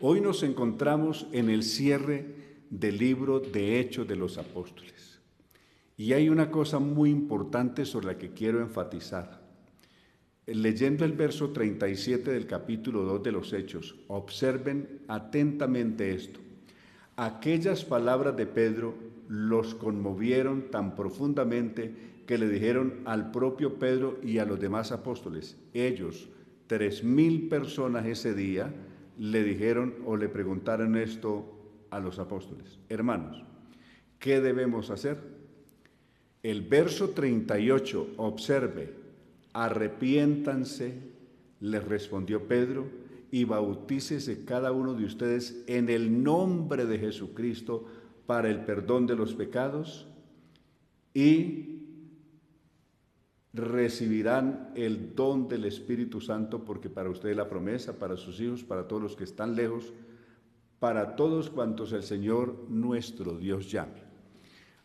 Hoy nos encontramos en el cierre del libro de Hechos de los Apóstoles. Y hay una cosa muy importante sobre la que quiero enfatizar. Leyendo el verso 37 del capítulo 2 de los Hechos, observen atentamente esto. Aquellas palabras de Pedro los conmovieron tan profundamente que le dijeron al propio Pedro y a los demás apóstoles, ellos, 3,000 personas ese día, le dijeron o le preguntaron esto a los apóstoles. Hermanos, ¿qué debemos hacer? El verso 38, observe, arrepiéntanse, les respondió Pedro, y bautícese cada uno de ustedes en el nombre de Jesucristo para el perdón de los pecados y recibirán el don del Espíritu Santo, porque para ustedes la promesa, para sus hijos, para todos los que están lejos, para todos cuantos el Señor nuestro Dios llame.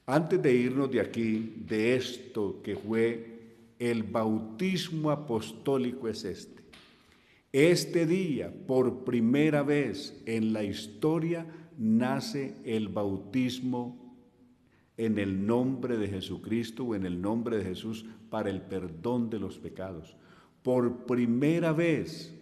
Antes de irnos de aquí, de esto que fue el bautismo apostólico es este. Este día, por primera vez en la historia, nace el bautismo en el nombre de Jesucristo o en el nombre de Jesús para el perdón de los pecados. Por primera vez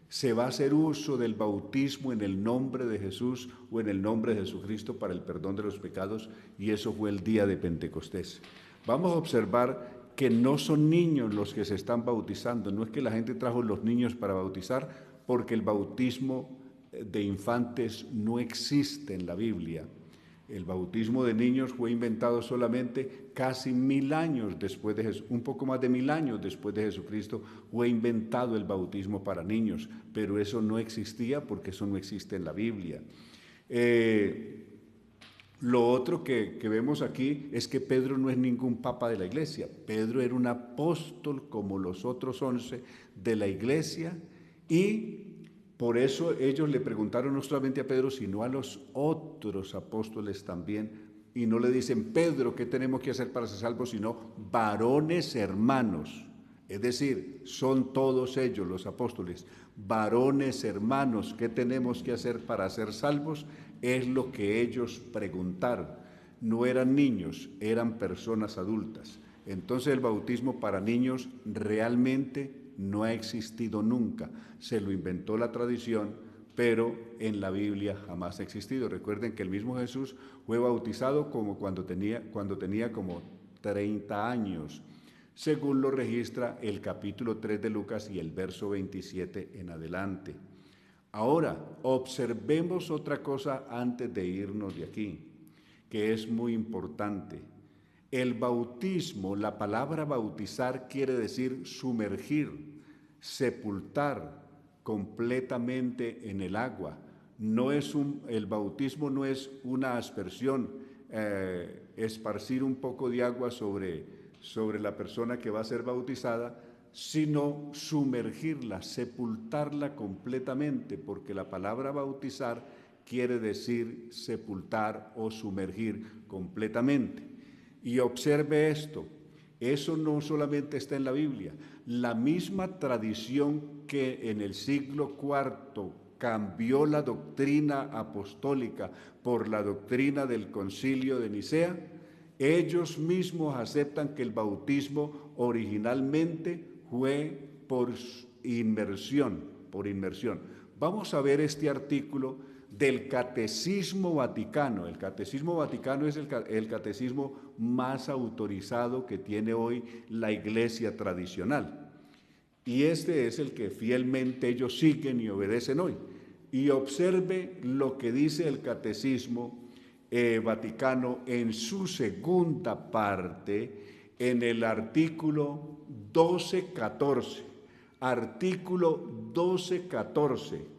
se va a hacer uso del bautismo en el nombre de Jesús o en el nombre de Jesucristo para el perdón de los pecados, y eso fue el día de Pentecostés. Vamos a observar que no son niños los que se están bautizando, no es que la gente trajo los niños para bautizar, porque el bautismo de infantes no existe en la Biblia. El bautismo de niños fue inventado solamente casi 1000 años después de Jesús, un poco más de 1000 años después de Jesucristo, fue inventado el bautismo para niños, pero eso no existía porque eso no existe en la Biblia. Lo otro que vemos aquí es que Pedro no es ningún papa de la iglesia. Pedro era un apóstol como los otros 11 de la iglesia, y por eso ellos le preguntaron no solamente a Pedro, sino a los otros apóstoles también, y no le dicen, Pedro, ¿qué tenemos que hacer para ser salvos? Sino, varones hermanos. Es decir, son todos ellos, los apóstoles, varones hermanos, ¿qué tenemos que hacer para ser salvos? Es lo que ellos preguntaron. No eran niños, eran personas adultas. Entonces el bautismo para niños realmente no ha existido nunca. Se lo inventó la tradición, pero en la Biblia jamás ha existido. Recuerden que el mismo Jesús fue bautizado como cuando tenía como 30 años, según lo registra el capítulo 3 de Lucas y el verso 27 en adelante. Ahora, observemos otra cosa antes de irnos de aquí, que es muy importante. El bautismo, la palabra bautizar quiere decir sumergir, sepultar completamente en el agua. El bautismo no es una aspersión, esparcir un poco de agua sobre la persona que va a ser bautizada, sino sumergirla, sepultarla completamente, porque la palabra bautizar quiere decir sepultar o sumergir completamente. Y observe esto, eso no solamente está en la Biblia, la misma tradición que en el siglo IV cambió la doctrina apostólica por la doctrina del Concilio de Nicea, ellos mismos aceptan que el bautismo originalmente fue por inmersión. Vamos a ver este artículo del Catecismo Vaticano. El Catecismo Vaticano es el catecismo más autorizado que tiene hoy la Iglesia tradicional. Y este es el que fielmente ellos siguen y obedecen hoy. Y observe lo que dice el Catecismo Vaticano en su segunda parte, en el artículo 1214. Artículo 1214.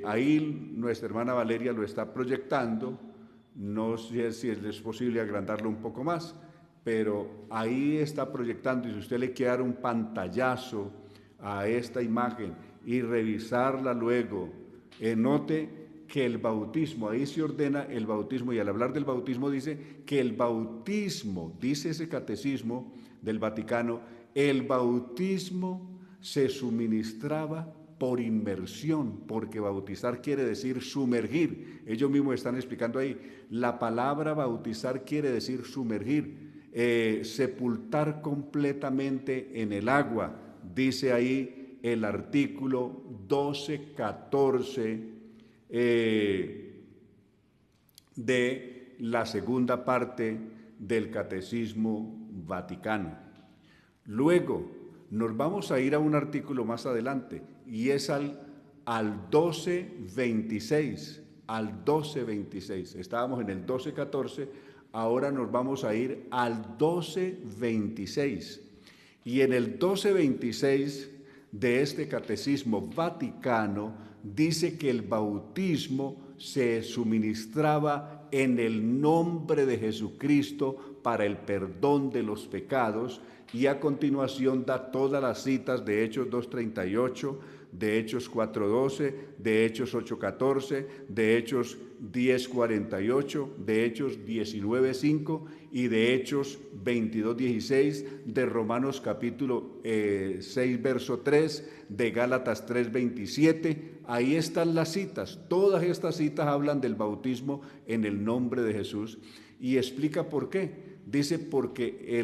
Ahí nuestra hermana Valeria lo está proyectando, no sé si es posible agrandarlo un poco más, pero ahí está proyectando, y si usted le quiere dar un pantallazo a esta imagen y revisarla luego, note que el bautismo, ahí se ordena el bautismo, y al hablar del bautismo dice que el bautismo, dice ese catecismo del Vaticano, el bautismo se suministraba por inmersión, porque bautizar quiere decir sumergir. Ellos mismos están explicando ahí, la palabra bautizar quiere decir sumergir, sepultar completamente en el agua. Dice ahí el artículo 1214 de la segunda parte del Catecismo Vaticano. Luego nos vamos a ir a un artículo más adelante y es al 1226, al 1226. Estábamos en el 1214, ahora nos vamos a ir al 1226. Y en el 1226 de este Catecismo Vaticano dice que el bautismo se suministraba en el nombre de Jesucristo para el perdón de los pecados, y a continuación da todas las citas de Hechos 2:38, de Hechos 4:12, de Hechos 8:14, de Hechos 10:48, de Hechos 19:5 y de Hechos 22:16, de Romanos capítulo 6 verso 3, de Gálatas 3:27. Ahí están las citas. Todas estas citas hablan del bautismo en el nombre de Jesús y explica por qué. Dice porque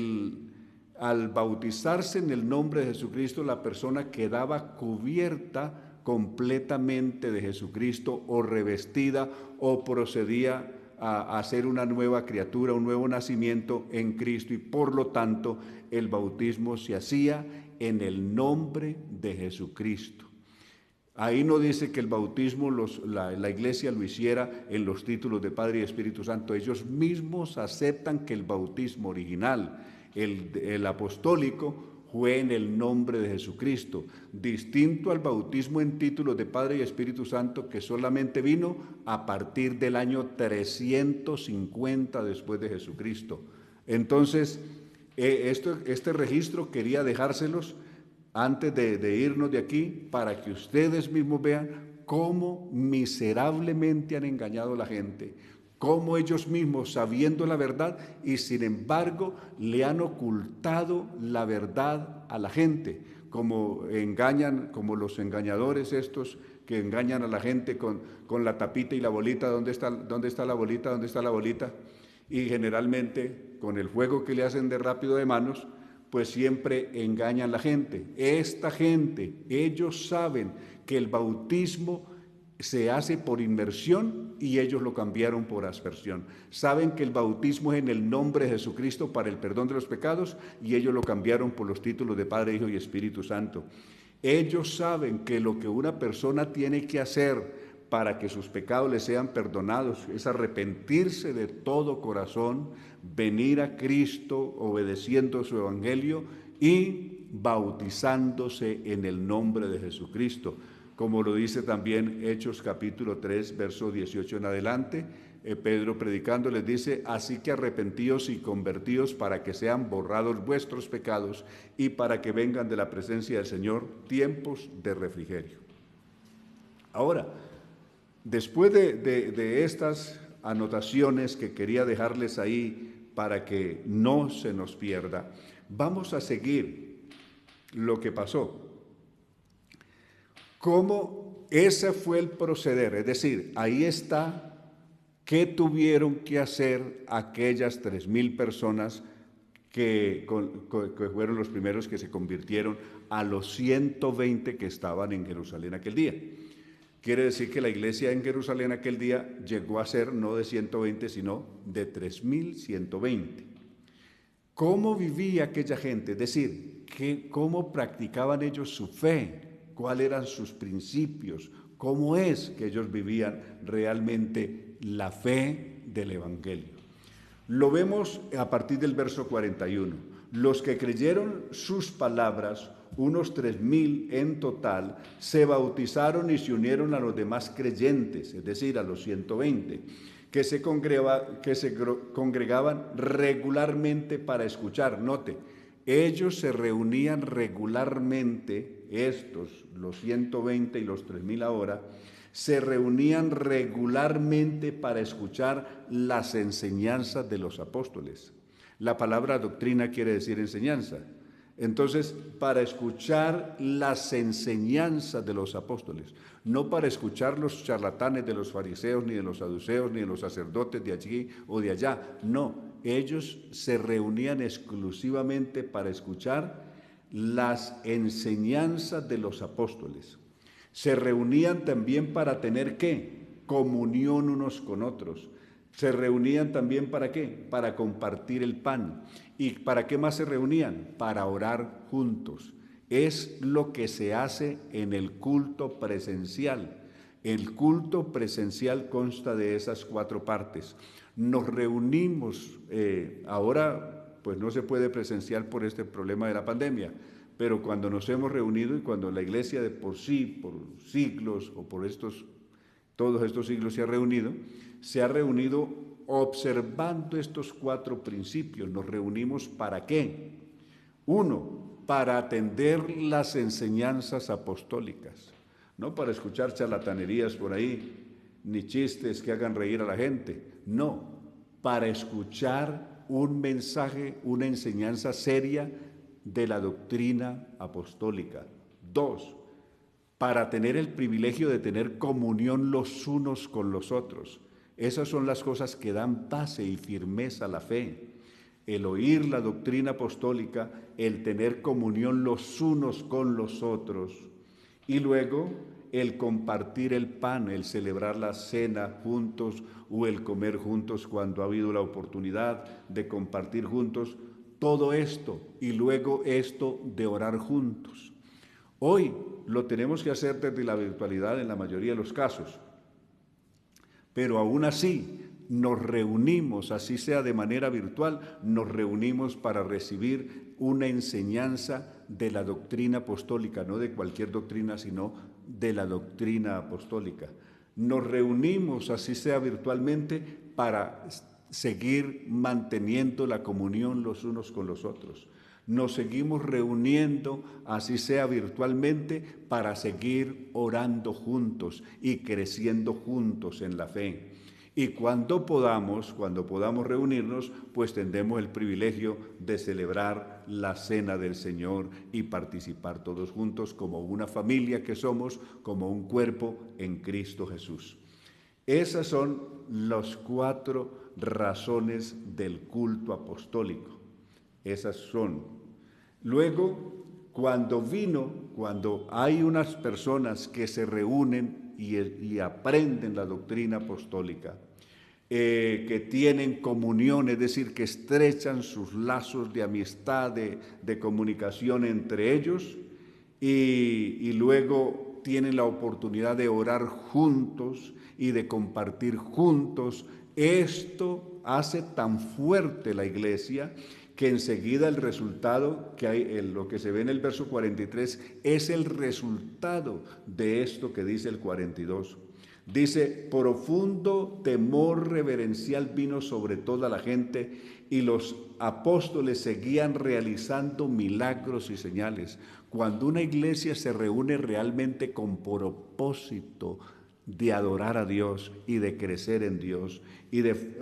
al bautizarse en el nombre de Jesucristo, la persona quedaba cubierta completamente de Jesucristo, o revestida, o procedía a ser una nueva criatura, un nuevo nacimiento en Cristo, y por lo tanto el bautismo se hacía en el nombre de Jesucristo. Ahí no dice que el bautismo la iglesia lo hiciera en los títulos de Padre y Espíritu Santo. Ellos mismos aceptan que el bautismo original, el apostólico, fue en el nombre de Jesucristo, distinto al bautismo en títulos de Padre y Espíritu Santo, que solamente vino a partir del año 350 después de Jesucristo. Entonces, este registro quería dejárselos antes de irnos de aquí, para que ustedes mismos vean cómo miserablemente han engañado a la gente, cómo ellos mismos, sabiendo la verdad, y sin embargo le han ocultado la verdad a la gente, como engañan, como los engañadores estos que engañan a la gente con la tapita y la bolita. ¿Dónde está la bolita? ¿Dónde está la bolita? Y generalmente con el juego que le hacen de rápido de manos, pues siempre engañan a la gente. Esta gente, ellos saben que el bautismo se hace por inmersión y ellos lo cambiaron por aspersión. Saben que el bautismo es en el nombre de Jesucristo para el perdón de los pecados y ellos lo cambiaron por los títulos de Padre, Hijo y Espíritu Santo. Ellos saben que lo que una persona tiene que hacer para que sus pecados le sean perdonados es arrepentirse de todo corazón, venir a Cristo obedeciendo su evangelio y bautizándose en el nombre de Jesucristo, como lo dice también Hechos capítulo 3 verso 18 en adelante. Pedro predicando les dice: así que arrepentíos y convertíos para que sean borrados vuestros pecados y para que vengan de la presencia del Señor tiempos de refrigerio. Ahora, después de estas anotaciones que quería dejarles ahí para que no se nos pierda, vamos a seguir lo que pasó. Cómo ese fue el proceder, es decir, ahí está qué tuvieron que hacer aquellas 3,000 personas que fueron los primeros que se convirtieron, a los 120 que estaban en Jerusalén aquel día. Quiere decir que la iglesia en Jerusalén aquel día llegó a ser no de 120, sino de 3,120. ¿Cómo vivía aquella gente? Es decir, ¿cómo practicaban ellos su fe? ¿Cuáles eran sus principios? ¿Cómo es que ellos vivían realmente la fe del Evangelio? Lo vemos a partir del verso 41. Los que creyeron sus palabras, unos 3,000 en total, se bautizaron y se unieron a los demás creyentes, es decir, a los 120, que se congregaban regularmente para escuchar. Note, ellos se reunían regularmente, los 120 y los 3,000 ahora, se reunían regularmente para escuchar las enseñanzas de los apóstoles. La palabra doctrina quiere decir enseñanza. Entonces, para escuchar las enseñanzas de los apóstoles, no para escuchar los charlatanes de los fariseos, ni de los saduceos, ni de los sacerdotes de allí o de allá. No, ellos se reunían exclusivamente para escuchar las enseñanzas de los apóstoles. Se reunían también para tener ¿qué? Comunión unos con otros. Se reunían también ¿para qué? Para compartir el pan. ¿Y para qué más se reunían? Para orar juntos. Es lo que se hace en el culto presencial. El culto presencial consta de esas 4 partes. Nos reunimos, ahora pues no se puede presencial por este problema de la pandemia, pero cuando nos hemos reunido y cuando la iglesia de por sí, por siglos o por todos estos siglos se ha reunido observando estos 4 principios. Nos reunimos ¿para qué? 1, para atender las enseñanzas apostólicas, no para escuchar charlatanerías por ahí, ni chistes que hagan reír a la gente, no, para escuchar un mensaje, una enseñanza seria de la doctrina apostólica. 2, para tener el privilegio de tener comunión los unos con los otros. Esas son las cosas que dan base y firmeza a la fe. El oír la doctrina apostólica, el tener comunión los unos con los otros, y luego el compartir el pan, el celebrar la cena juntos o el comer juntos cuando ha habido la oportunidad de compartir juntos, todo esto, y luego esto de orar juntos. Hoy lo tenemos que hacer desde la virtualidad en la mayoría de los casos, pero aún así nos reunimos, así sea de manera virtual, nos reunimos para recibir una enseñanza de la doctrina apostólica, no de cualquier doctrina, sino de la doctrina apostólica. Nos reunimos, así sea virtualmente, para seguir manteniendo la comunión los unos con los otros. Nos seguimos reuniendo, así sea virtualmente, para seguir orando juntos y creciendo juntos en la fe. Y cuando podamos reunirnos, pues tendremos el privilegio de celebrar la cena del Señor y participar todos juntos como una familia que somos, como un cuerpo en Cristo Jesús. Esas son las 4 razones del culto apostólico. Esas son. Luego, cuando hay unas personas que se reúnen y aprenden la doctrina apostólica, que tienen comunión, es decir, que estrechan sus lazos de amistad, de comunicación entre ellos, y luego tienen la oportunidad de orar juntos y de compartir juntos. Esto hace tan fuerte la iglesia que enseguida el resultado que hay, lo que se ve en el verso 43, es el resultado de esto que dice el 42. Dice, profundo temor reverencial vino sobre toda la gente y los apóstoles seguían realizando milagros y señales. Cuando una iglesia se reúne realmente con propósito de adorar a Dios y de crecer en Dios y de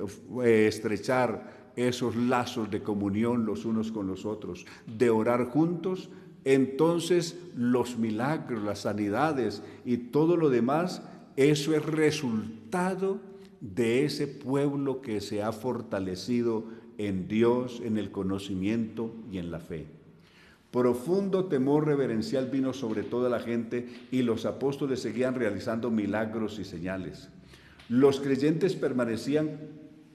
estrechar esos lazos de comunión los unos con los otros, de orar juntos, entonces los milagros, las sanidades y todo lo demás, eso es resultado de ese pueblo que se ha fortalecido en Dios, en el conocimiento y en la fe. Profundo temor reverencial vino sobre toda la gente y los apóstoles seguían realizando milagros y señales. Los creyentes permanecían,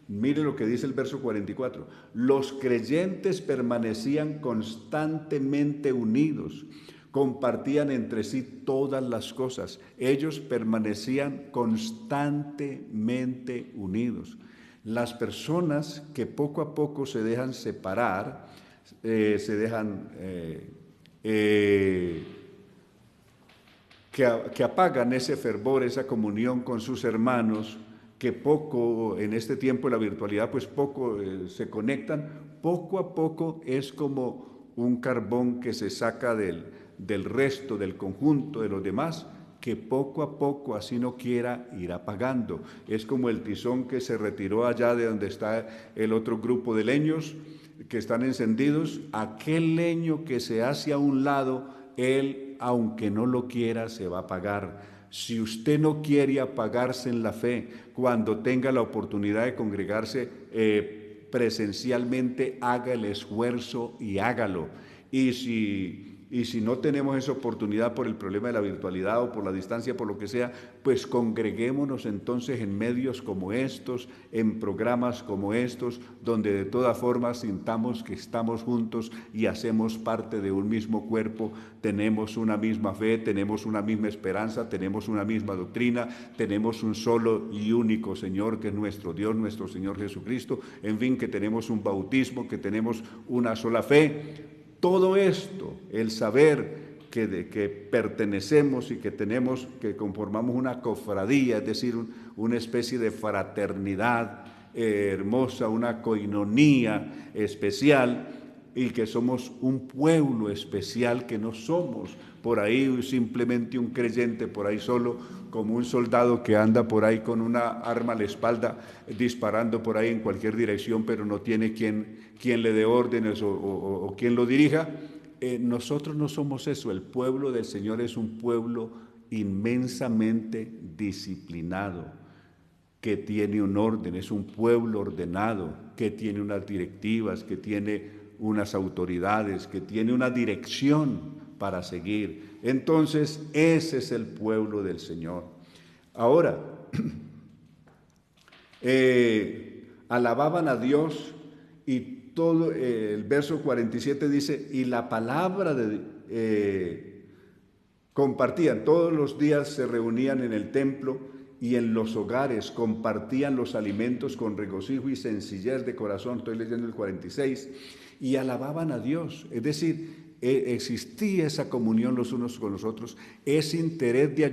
mire lo que dice el verso 44, los creyentes permanecían constantemente unidos, compartían entre sí todas las cosas. Ellos permanecían constantemente unidos. Las personas que poco a poco se dejan separar, que apagan ese fervor, esa comunión con sus hermanos, que poco en este tiempo de la virtualidad, pues poco se conectan, poco a poco es como un carbón que se saca del resto, del conjunto de los demás, que poco a poco, así no quiera, irá apagando. Es como el tizón que se retiró allá de donde está el otro grupo de leños, que están encendidos, aquel leño que se hace a un lado, él, aunque no lo quiera, se va a apagar. Si usted no quiere apagarse en la fe, cuando tenga la oportunidad de congregarse presencialmente, haga el esfuerzo y hágalo. Y si no tenemos esa oportunidad por el problema de la virtualidad o por la distancia, por lo que sea, pues congreguémonos entonces en medios como estos, en programas como estos, donde de todas formas sintamos que estamos juntos y hacemos parte de un mismo cuerpo, tenemos una misma fe, tenemos una misma esperanza, tenemos una misma doctrina, tenemos un solo y único Señor que es nuestro Dios, nuestro Señor Jesucristo, en fin, que tenemos un bautismo, que tenemos una sola fe. Todo esto, el saber que pertenecemos y que tenemos, que conformamos una cofradía, es decir, una especie de fraternidad hermosa, una coinonía especial, y que somos un pueblo especial, que no somos por ahí simplemente un creyente por ahí solo, como un soldado que anda por ahí con una arma a la espalda disparando por ahí en cualquier dirección, pero no tiene quien le dé órdenes o quien lo dirija. Nosotros no somos eso. El pueblo del Señor es un pueblo inmensamente disciplinado, que tiene un orden, es un pueblo ordenado, que tiene unas directivas, que tiene unas autoridades, que tiene una dirección para seguir. Entonces, ese es el pueblo del Señor. Ahora, alababan a Dios, y todo el verso 47 dice, y la palabra compartían, todos los días se reunían en el templo y en los hogares, compartían los alimentos con regocijo y sencillez de corazón, estoy leyendo el 46, y alababan a Dios. Es decir, existía esa comunión los unos con los otros, ese interés de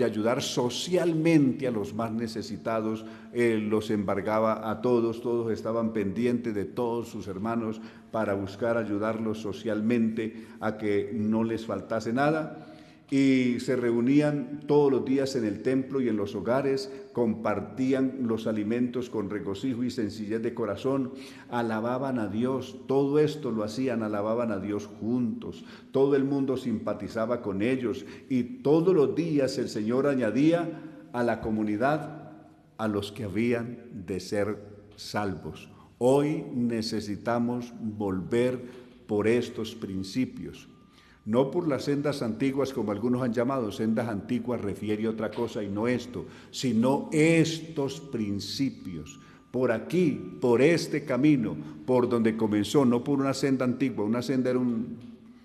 ayudar socialmente a los más necesitados, los embargaba a todos, todos estaban pendientes de todos sus hermanos para buscar ayudarlos socialmente a que no les faltase nada. Y se reunían todos los días en el templo y en los hogares, compartían los alimentos con regocijo y sencillez de corazón, alababan a Dios. Todo esto lo hacían, alababan a Dios juntos. Todo el mundo simpatizaba con ellos, y todos los días el Señor añadía a la comunidad a los que habían de ser salvos. Hoy necesitamos volver por estos principios. No por las sendas antiguas, como algunos han llamado. Sendas antiguas refiere a otra cosa y no esto, sino estos principios. Por aquí, por este camino, por donde comenzó, no por una senda antigua. Una senda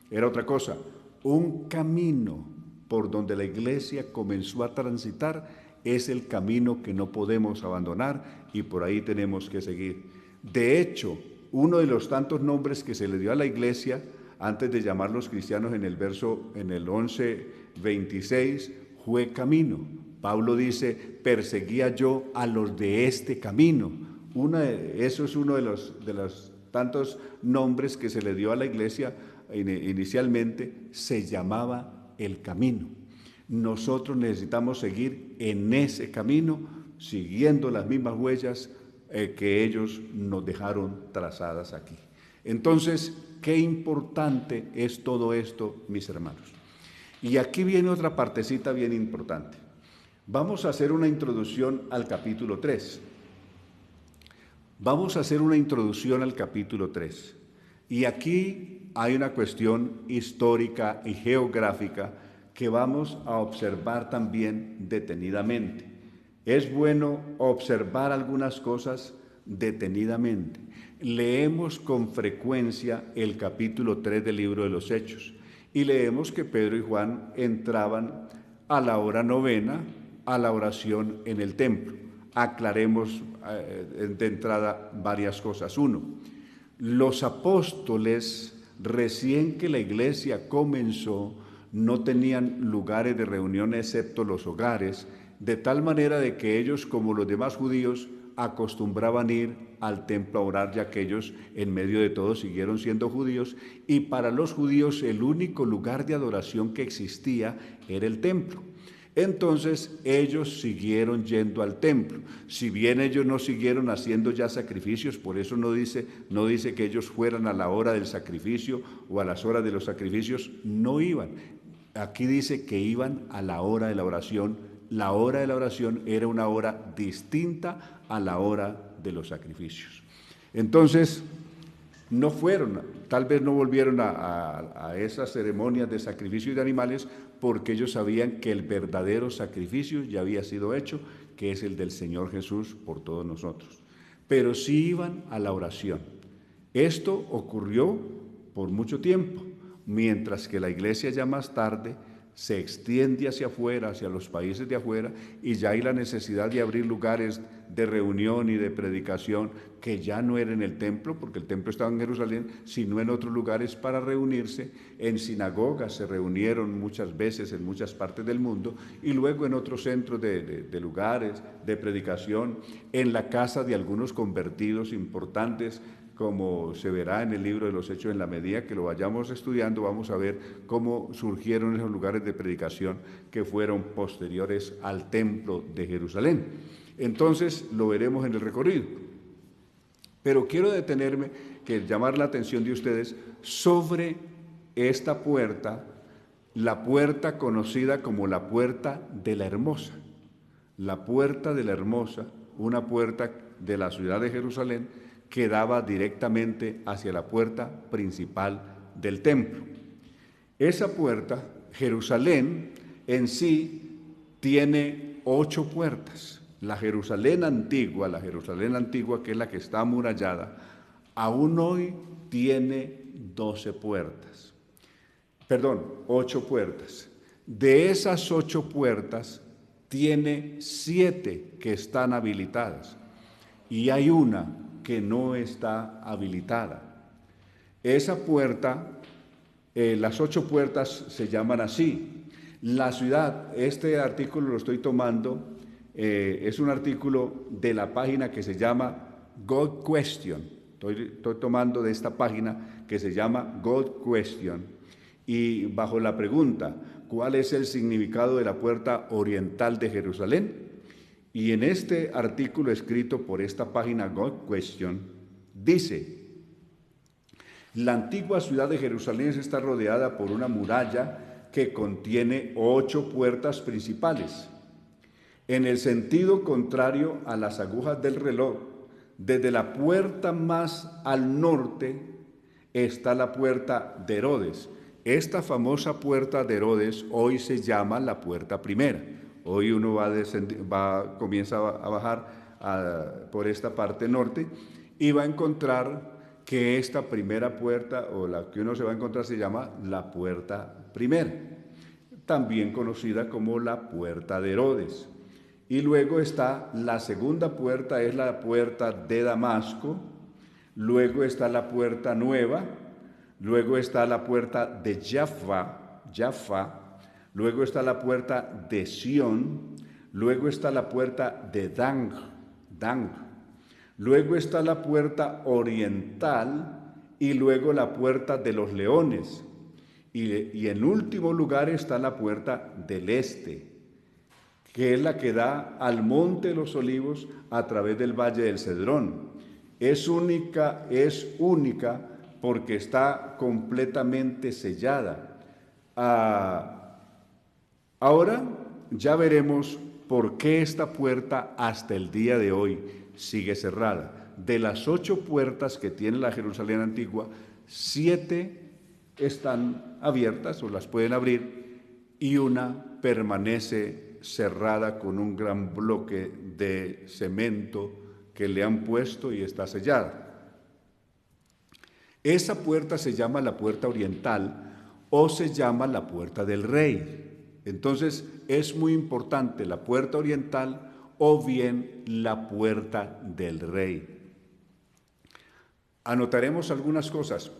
era otra cosa. Un camino por donde la iglesia comenzó a transitar es el camino que no podemos abandonar, y por ahí tenemos que seguir. De hecho, uno de los tantos nombres que se le dio a la iglesia antes de llamarlos cristianos en el 11:26, fue camino. Pablo dice, perseguía yo a los de este camino. Eso es uno de los tantos nombres que se le dio a la iglesia inicialmente, se llamaba el camino. Nosotros necesitamos seguir en ese camino, siguiendo las mismas huellas que ellos nos dejaron trazadas aquí. Entonces, qué importante es todo esto, mis hermanos. Y aquí viene otra partecita bien importante. Vamos a hacer una introducción al capítulo 3. Vamos a hacer una introducción al capítulo 3. Y aquí hay una cuestión histórica y geográfica que vamos a observar también detenidamente. Es bueno observar algunas cosas detenidamente. Leemos con frecuencia el capítulo 3 del libro de los Hechos, y leemos que Pedro y Juan entraban a la hora novena a la oración en el templo. Aclaremos de entrada varias cosas. Uno, los apóstoles, recién que la iglesia comenzó, no tenían lugares de reunión excepto los hogares, de tal manera de que ellos, como los demás judíos, acostumbraban ir al templo a orar, ya que ellos en medio de todo siguieron siendo judíos, y para los judíos el único lugar de adoración que existía era el templo. Entonces ellos siguieron yendo al templo. Si bien ellos no siguieron haciendo ya sacrificios, por eso no dice que ellos fueran a la hora del sacrificio o a las horas de los sacrificios, no iban. Aquí dice que iban a la hora de la oración. La hora de la oración era una hora distinta a la hora de los sacrificios. Entonces, no fueron, tal vez no volvieron a esas ceremonias de sacrificio de animales porque ellos sabían que el verdadero sacrificio ya había sido hecho, que es el del Señor Jesús por todos nosotros. Pero sí iban a la oración. Esto ocurrió por mucho tiempo, mientras que la iglesia ya más tarde se extiende hacia afuera, hacia los países de afuera, y ya hay la necesidad de abrir lugares de reunión y de predicación que ya no era en el templo, porque el templo estaba en Jerusalén, sino en otros lugares para reunirse. En sinagogas se reunieron muchas veces en muchas partes del mundo, y luego en otros centros de lugares de predicación, en la casa de algunos convertidos importantes, como se verá en el libro de los Hechos. En la medida que lo vayamos estudiando, vamos a ver cómo surgieron esos lugares de predicación que fueron posteriores al templo de Jerusalén. Entonces lo veremos en el recorrido. Pero quiero detenerme, llamar la atención de ustedes sobre esta puerta, la puerta conocida como la puerta de la Hermosa. La puerta de la Hermosa, una puerta de la ciudad de Jerusalén, que daba directamente hacia la puerta principal del templo. Esa puerta, Jerusalén en sí, tiene 8 puertas. La Jerusalén antigua, que es la que está amurallada, aún hoy tiene 12 puertas. Perdón, 8 puertas. De esas 8 puertas, tiene 7 que están habilitadas y hay una que no está habilitada. Esa puerta, las 8 puertas se llaman así. La ciudad, este artículo lo estoy tomando, es un artículo de la página que se llama God Question. Estoy tomando de esta página que se llama God Question, y bajo la pregunta, ¿cuál es el significado de la puerta oriental de Jerusalén? Y en este artículo escrito por esta página God Question, dice: la antigua ciudad de Jerusalén está rodeada por una muralla que contiene 8 puertas principales. En el sentido contrario a las agujas del reloj, desde la puerta más al norte está la puerta de Herodes. Esta famosa puerta de Herodes hoy se llama la puerta primera. Hoy uno comienza a bajar por esta parte norte y va a encontrar que esta primera puerta, o la que uno se va a encontrar, se llama la puerta primera, también conocida como la puerta de Herodes. Y luego está la segunda puerta, es la puerta de Damasco. Luego está la puerta nueva. Luego está la puerta de Jaffa. Luego está la puerta de Sión, luego está la puerta de Dang, luego está la puerta oriental y luego la puerta de los leones. Y en último lugar está la puerta del este, que es la que da al monte de los Olivos a través del valle del Cedrón. Es única porque está completamente sellada. Ahora ya veremos por qué esta puerta hasta el día de hoy sigue cerrada. De las 8 puertas que tiene la Jerusalén antigua, 7 están abiertas o las pueden abrir, y una permanece cerrada con un gran bloque de cemento que le han puesto y está sellada. Esa puerta se llama la puerta oriental o se llama la puerta del rey. Entonces es muy importante la puerta oriental o bien la puerta del rey. Anotaremos algunas cosas.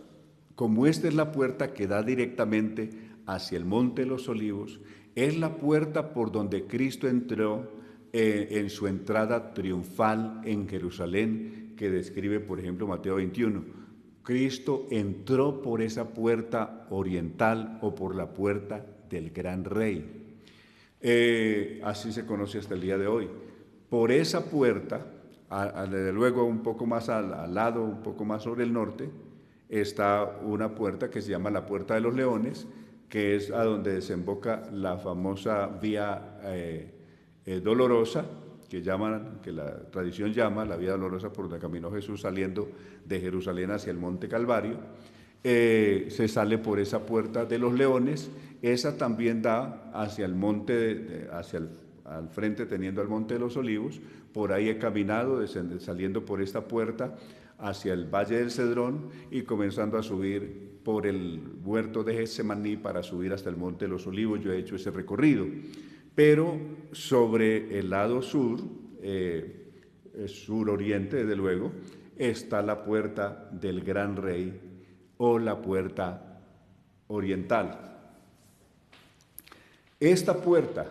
Como esta es la puerta que da directamente hacia el Monte de los Olivos, es la puerta por donde Cristo entró en su entrada triunfal en Jerusalén, que describe, por ejemplo, Mateo 21. Cristo entró por esa puerta oriental o por la puerta del gran rey. Así se conoce hasta el día de hoy. Por esa puerta, desde luego un poco más al lado, un poco más sobre el norte, está una puerta que se llama la Puerta de los Leones, que es a donde desemboca la famosa Vía Dolorosa, que la tradición llama la Vía Dolorosa, por donde caminó Jesús saliendo de Jerusalén hacia el Monte Calvario. Se sale por esa Puerta de los Leones. Esa también da hacia el monte, al frente, teniendo al Monte de los Olivos. Por ahí he caminado, saliendo por esta puerta hacia el Valle del Cedrón y comenzando a subir por el huerto de Getsemaní para subir hasta el Monte de los Olivos. Yo he hecho ese recorrido. Pero sobre el lado sur, suroriente desde luego, está la Puerta del Gran Rey o la Puerta Oriental. Esta puerta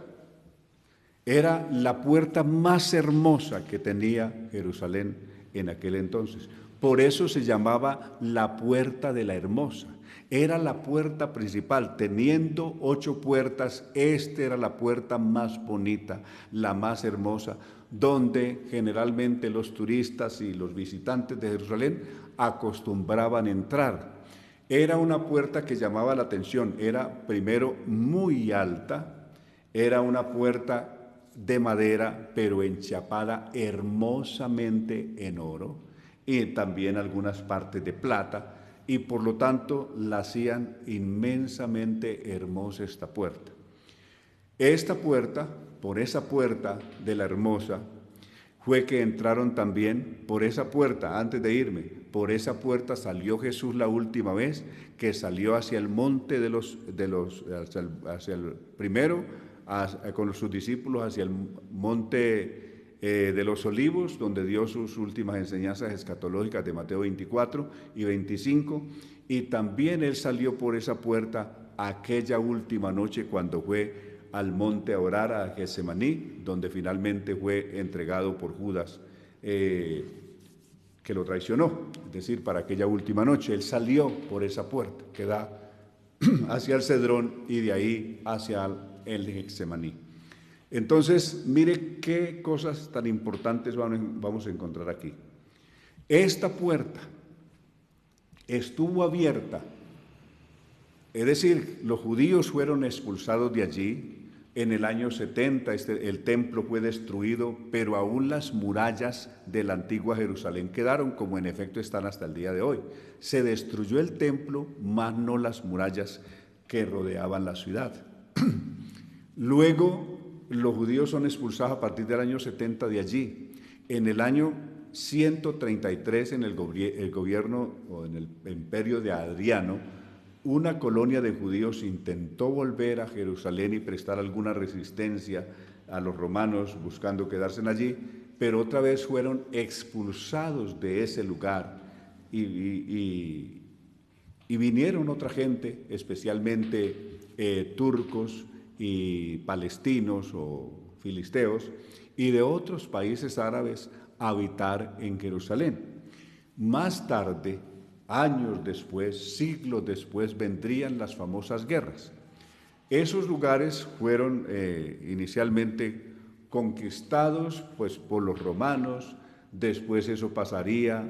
era la puerta más hermosa que tenía Jerusalén en aquel entonces. Por eso se llamaba la Puerta de la Hermosa. Era la puerta principal, teniendo 8 puertas. Esta era la puerta más bonita, la más hermosa, donde generalmente los turistas y los visitantes de Jerusalén acostumbraban entrar. Era una puerta que llamaba la atención. Era primero muy alta, era una puerta de madera, pero enchapada hermosamente en oro, y también algunas partes de plata, y por lo tanto la hacían inmensamente hermosa esta puerta. Esta puerta, por esa puerta de la hermosa, fue que entraron también por esa puerta, antes de irme, por esa puerta salió Jesús la última vez, que salió hacia el monte hacia el primero, con sus discípulos hacia el monte de los Olivos, donde dio sus últimas enseñanzas escatológicas de Mateo 24 y 25, y también él salió por esa puerta aquella última noche cuando fue al monte a orar, a Getsemaní, donde finalmente fue entregado por Judas, que lo traicionó. Es decir, para aquella última noche, él salió por esa puerta que da hacia el Cedrón y de ahí hacia el Getsemaní. Entonces, mire qué cosas tan importantes vamos a encontrar aquí. Esta puerta estuvo abierta, es decir, los judíos fueron expulsados de allí. En el año 70 el templo fue destruido, pero aún las murallas de la antigua Jerusalén quedaron, como en efecto están hasta el día de hoy. Se destruyó el templo, mas no las murallas que rodeaban la ciudad. Luego, los judíos son expulsados a partir del año 70 de allí. En el año 133, en el gobierno o en el imperio de Adriano, una colonia de judíos intentó volver a Jerusalén y prestar alguna resistencia a los romanos buscando quedarse allí, pero otra vez fueron expulsados de ese lugar y vinieron otra gente, especialmente turcos y palestinos o filisteos y de otros países árabes a habitar en Jerusalén. Más tarde, años después, siglos después, vendrían las famosas guerras. Esos lugares fueron inicialmente conquistados pues, por los romanos, después eso pasaría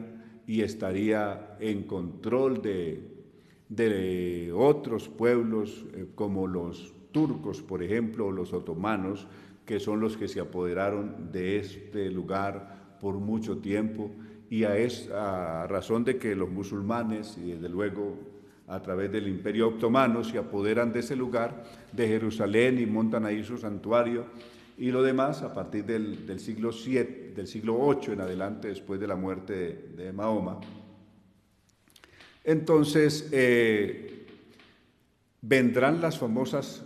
y estaría en control de otros pueblos como los turcos, por ejemplo, o los otomanos, que son los que se apoderaron de este lugar por mucho tiempo, y a razón de que los musulmanes, y desde luego a través del Imperio Otomano, se apoderan de ese lugar, de Jerusalén, y montan ahí su santuario, y lo demás a partir del siglo VII, del siglo VIII en adelante, después de la muerte de Mahoma. Entonces, vendrán las famosas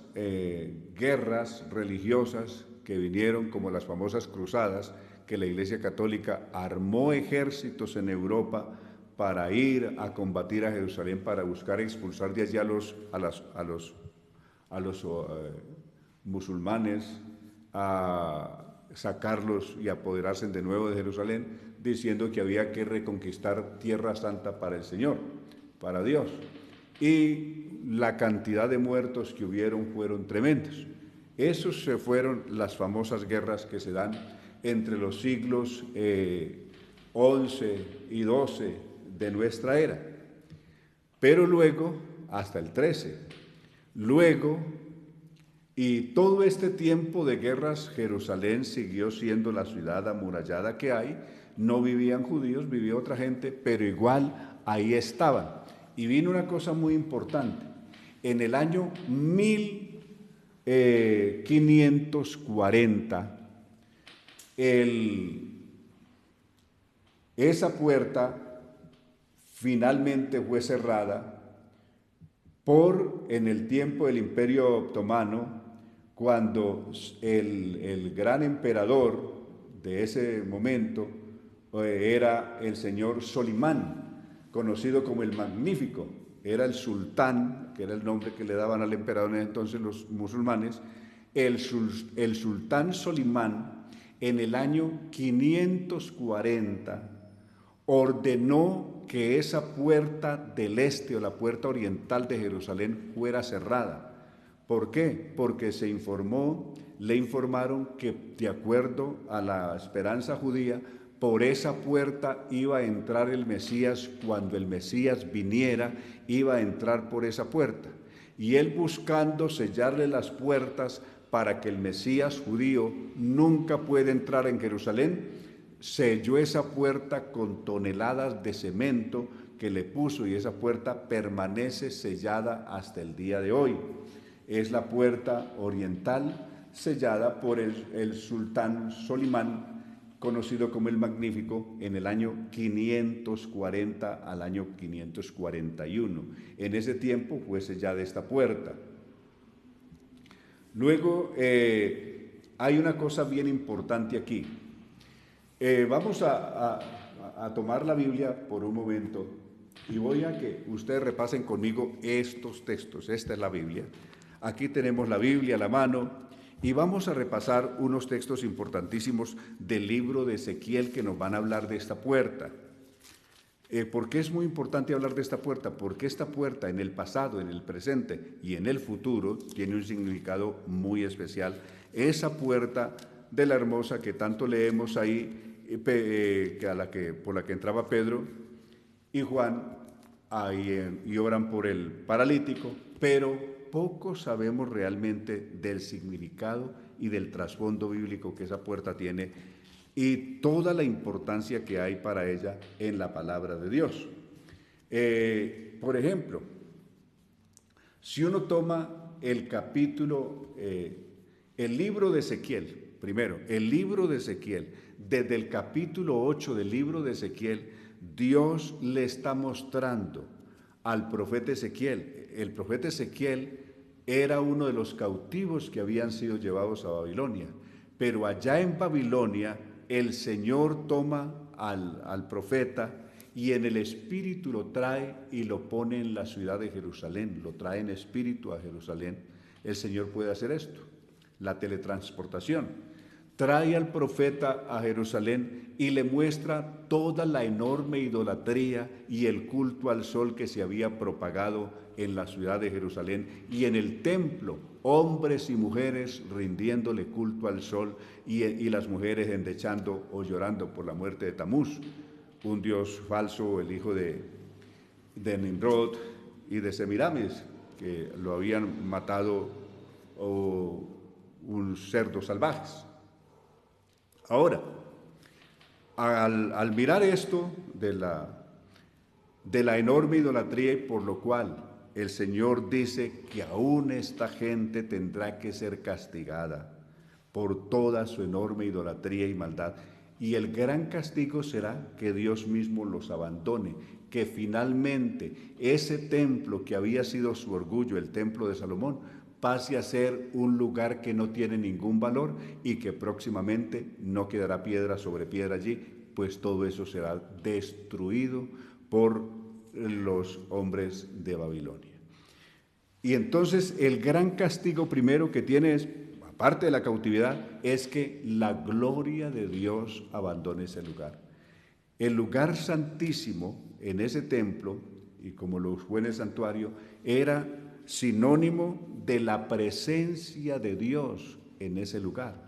guerras religiosas que vinieron, como las famosas cruzadas, que la Iglesia Católica armó ejércitos en Europa para ir a combatir a Jerusalén, para buscar expulsar de allá a los musulmanes, a sacarlos y apoderarse de nuevo de Jerusalén, diciendo que había que reconquistar Tierra Santa para el Señor, para Dios. Y la cantidad de muertos que hubieron fueron tremendos. Esos se fueron las famosas guerras que se dan entre los siglos 11 y 12 de nuestra era. Pero luego, hasta el 13, luego, y todo este tiempo de guerras, Jerusalén siguió siendo la ciudad amurallada que hay. No vivían judíos, vivía otra gente, pero igual ahí estaban. Y vino una cosa muy importante. En el año 1540, esa puerta finalmente fue cerrada en el tiempo del Imperio Otomano, cuando el gran emperador de ese momento era el señor Solimán, conocido como el Magnífico. Era el sultán, que era el nombre que le daban al emperador en entonces los musulmanes. El sultán Solimán, en el año 540, ordenó que esa puerta del este o la puerta oriental de Jerusalén fuera cerrada. ¿Por qué? Porque le informaron que, de acuerdo a la esperanza judía, por esa puerta iba a entrar el Mesías. Cuando el Mesías viniera, iba a entrar por esa puerta. Y él, buscando sellarle las puertas para que el Mesías judío nunca pueda entrar en Jerusalén, selló esa puerta con toneladas de cemento que le puso, y esa puerta permanece sellada hasta el día de hoy. Es la puerta oriental sellada por el sultán Solimán, conocido como el Magnífico, en el año 540 al año 541. En ese tiempo fue sellada esta puerta. Luego hay una cosa bien importante aquí. Vamos a tomar la Biblia por un momento y voy a que ustedes repasen conmigo estos textos. Esta es la Biblia. Aquí tenemos la Biblia a la mano y vamos a repasar unos textos importantísimos del libro de Ezequiel que nos van a hablar de esta puerta. ¿Por qué es muy importante hablar de esta puerta? Porque esta puerta en el pasado, en el presente y en el futuro tiene un significado muy especial. Esa puerta de la hermosa que tanto leemos ahí, por la que entraba Pedro y Juan y oran por el paralítico, pero poco sabemos realmente del significado y del trasfondo bíblico que esa puerta tiene y toda la importancia que hay para ella en la palabra de Dios. Por ejemplo, si uno toma el capítulo, el libro de Ezequiel, primero, el libro de Ezequiel, desde el capítulo 8 del libro de Ezequiel, Dios le está mostrando al profeta Ezequiel. El profeta Ezequiel era uno de los cautivos que habían sido llevados a Babilonia, pero allá en Babilonia el Señor toma al profeta y en el espíritu lo trae y lo pone en la ciudad de Jerusalén, lo trae en espíritu a Jerusalén. El Señor puede hacer esto, la teletransportación. Trae al profeta a Jerusalén y le muestra toda la enorme idolatría y el culto al sol que se había propagado en la ciudad de Jerusalén y en el templo, hombres y mujeres rindiéndole culto al sol y las mujeres endechando o llorando por la muerte de Tamuz, un dios falso, el hijo de Nimrod y de Semiramis, que lo habían matado unos cerdos salvajes. Ahora, al mirar esto de la enorme idolatría, y por lo cual el Señor dice que aún esta gente tendrá que ser castigada por toda su enorme idolatría y maldad, y el gran castigo será que Dios mismo los abandone, que finalmente ese templo que había sido su orgullo, el templo de Salomón, pase a ser un lugar que no tiene ningún valor y que próximamente no quedará piedra sobre piedra allí, pues todo eso será destruido por los hombres de Babilonia. Y entonces el gran castigo primero que tiene es, aparte de la cautividad, es que la gloria de Dios abandone ese lugar. El lugar santísimo en ese templo, y como lo fue en el santuario, era sinónimo de la presencia de Dios en ese lugar.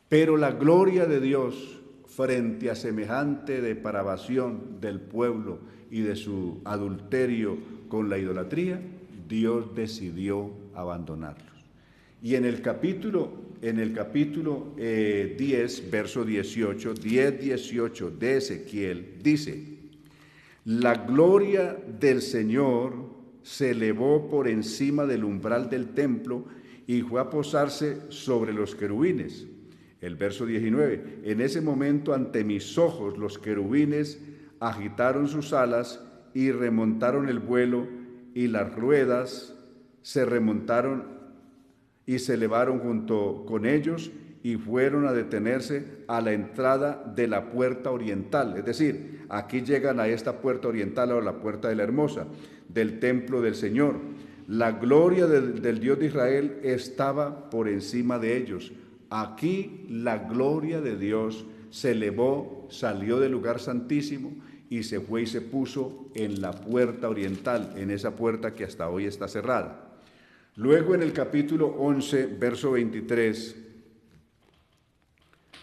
Pero la gloria de Dios frente a semejante depravación del pueblo y de su adulterio con la idolatría, Dios decidió abandonarlos. Y en el capítulo 10, verso 18, 10-18 de Ezequiel, dice: la gloria del Señor se elevó por encima del umbral del templo y fue a posarse sobre los querubines. El verso 19, en ese momento ante mis ojos los querubines agitaron sus alas y remontaron el vuelo, y las ruedas se remontaron y se elevaron junto con ellos y fueron a detenerse a la entrada de la puerta oriental. Es decir, aquí llegan a esta puerta oriental, o la puerta de la Hermosa, del templo del Señor. La gloria del Dios de Israel estaba por encima de ellos. Aquí la gloria de Dios se elevó, salió del lugar santísimo y se fue y se puso en la puerta oriental, en esa puerta que hasta hoy está cerrada. Luego en el capítulo 11, verso 23,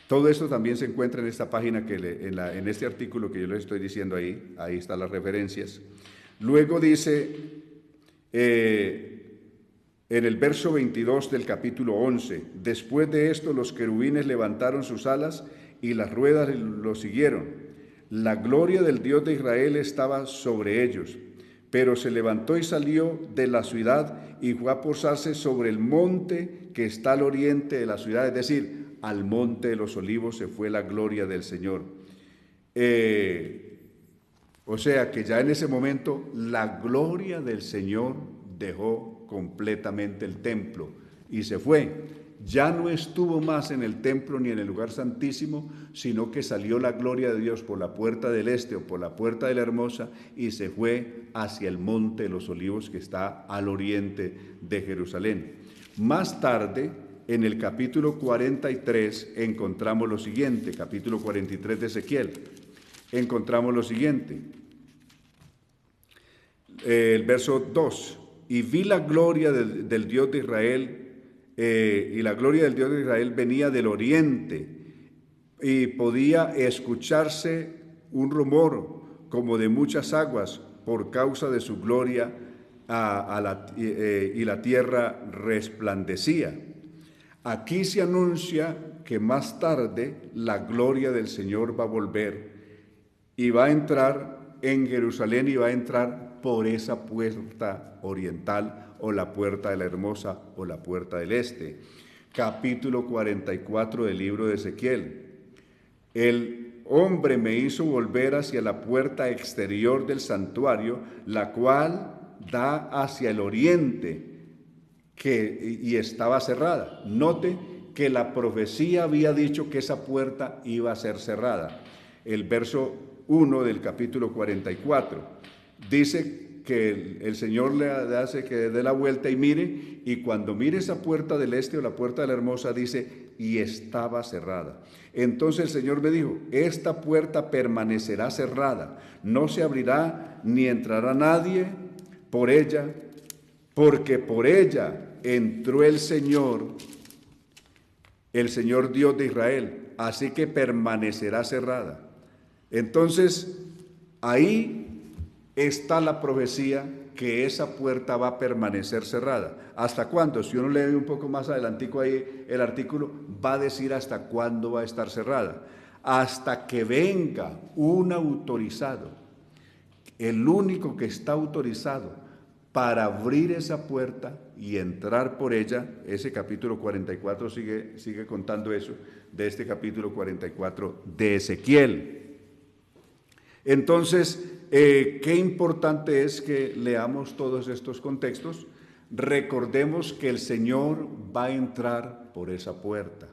todo esto también se encuentra en esta página, en este artículo que yo les estoy diciendo ahí están las referencias. Luego dice, en el verso 22 del capítulo 11, después de esto los querubines levantaron sus alas y las ruedas los siguieron. La gloria del Dios de Israel estaba sobre ellos, pero se levantó y salió de la ciudad y fue a posarse sobre el monte que está al oriente de la ciudad, es decir, al monte de los olivos se fue la gloria del Señor. O sea que ya en ese momento la gloria del Señor dejó completamente el templo y se fue. Ya no estuvo más en el templo ni en el lugar santísimo, sino que salió la gloria de Dios por la puerta del este o por la puerta de la Hermosa y se fue hacia el monte de los olivos que está al oriente de Jerusalén. Más tarde, en el capítulo 43, encontramos lo siguiente, capítulo 43 de Ezequiel, encontramos lo siguiente, el verso 2, y vi la gloria del Dios de Israel, y la gloria del Dios de Israel venía del oriente, y podía escucharse un rumor como de muchas aguas por causa de su gloria, y la tierra resplandecía. Aquí se anuncia que más tarde la gloria del Señor va a volver y va a entrar en Jerusalén y va a entrar por esa puerta oriental o la puerta de la Hermosa o la puerta del este. Capítulo 44 del libro de Ezequiel. El hombre me hizo volver hacia la puerta exterior del santuario, la cual da hacia el oriente, y estaba cerrada. Note que la profecía había dicho que esa puerta iba a ser cerrada. El verso 1 del capítulo 44 dice que el Señor le hace que dé la vuelta y mire, y cuando mire esa puerta del este o la puerta de la Hermosa dice, y estaba cerrada. Entonces el Señor me dijo, esta puerta permanecerá cerrada, no se abrirá ni entrará nadie por ella, porque por ella entró el Señor Dios de Israel, así que permanecerá cerrada. Entonces, ahí está la profecía que esa puerta va a permanecer cerrada. ¿Hasta cuándo? Si uno lee un poco más adelantico ahí el artículo, va a decir hasta cuándo va a estar cerrada. Hasta que venga un autorizado, el único que está autorizado para abrir esa puerta y entrar por ella. Ese capítulo 44 sigue contando eso, de este capítulo 44 de Ezequiel. Entonces, qué importante es que leamos todos estos contextos. Recordemos que el Señor va a entrar por esa puerta.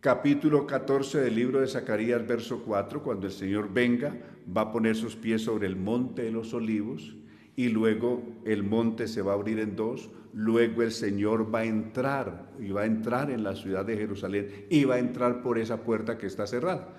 Capítulo 14 del libro de Zacarías, verso 4, cuando el Señor venga, va a poner sus pies sobre el monte de los olivos, y luego el monte se va a abrir en dos. Luego el Señor va a entrar, y va a entrar en la ciudad de Jerusalén, y va a entrar por esa puerta que está cerrada.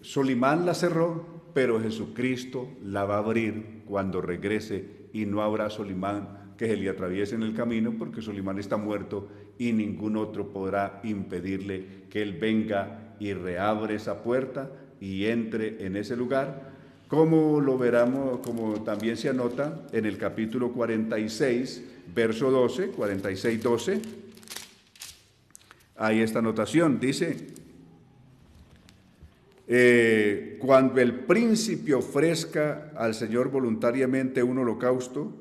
Solimán la cerró, pero Jesucristo la va a abrir cuando regrese y no habrá Solimán que se le atraviese en el camino, porque Solimán está muerto y ningún otro podrá impedirle que él venga y reabre esa puerta y entre en ese lugar, como lo veremos, como también se anota en el capítulo 46, verso 12, 46, 12. Hay esta anotación, dice: cuando el príncipe ofrezca al Señor voluntariamente un holocausto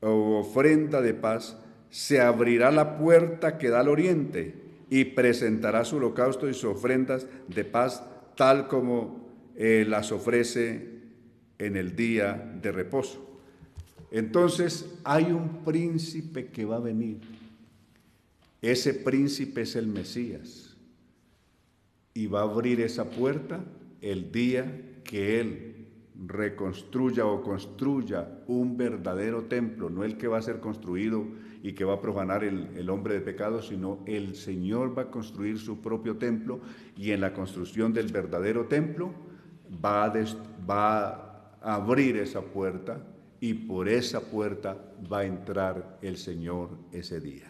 o ofrenda de paz, se abrirá la puerta que da al oriente y presentará su holocausto y sus ofrendas de paz tal como las ofrece en el día de reposo. Entonces hay un príncipe que va a venir. Ese príncipe es el Mesías y va a abrir esa puerta el día que Él reconstruya o construya un verdadero templo, no el que va a ser construido y que va a profanar el hombre de pecado, sino el Señor va a construir su propio templo, y en la construcción del verdadero templo va a abrir esa puerta, y por esa puerta va a entrar el Señor ese día.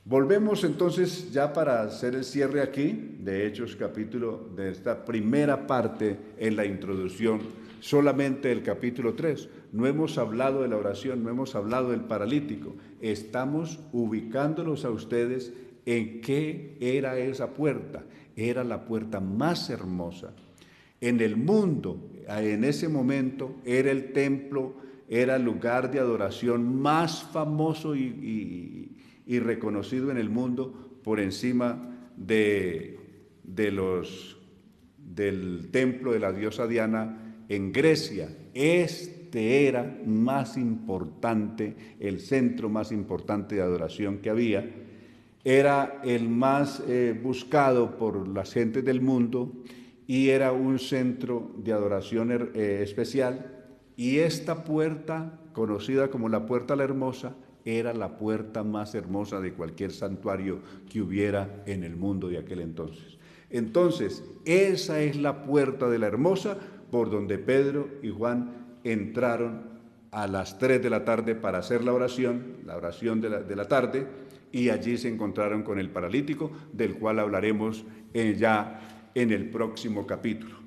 Volvemos entonces ya para hacer el cierre aquí de Hechos capítulo, de esta primera parte en la introducción, solamente el capítulo 3. No hemos hablado de la oración, no hemos hablado del paralítico. Estamos ubicándolos a ustedes en qué era esa puerta. Era la puerta más hermosa en el mundo. En ese momento era el templo, era el lugar de adoración más famoso y reconocido en el mundo, por encima del templo de la diosa Diana en Grecia. Este era más importante, el centro más importante de adoración que había. Era el más buscado por las gentes del mundo y era un centro de adoración especial. Y esta puerta, conocida como la Puerta la Hermosa, era la puerta más hermosa de cualquier santuario que hubiera en el mundo de aquel entonces. Entonces, esa es la Puerta de la Hermosa por donde Pedro y Juan entraron a las 3 de la tarde para hacer la oración de la tarde, y allí se encontraron con el paralítico, del cual hablaremos ya en el próximo capítulo.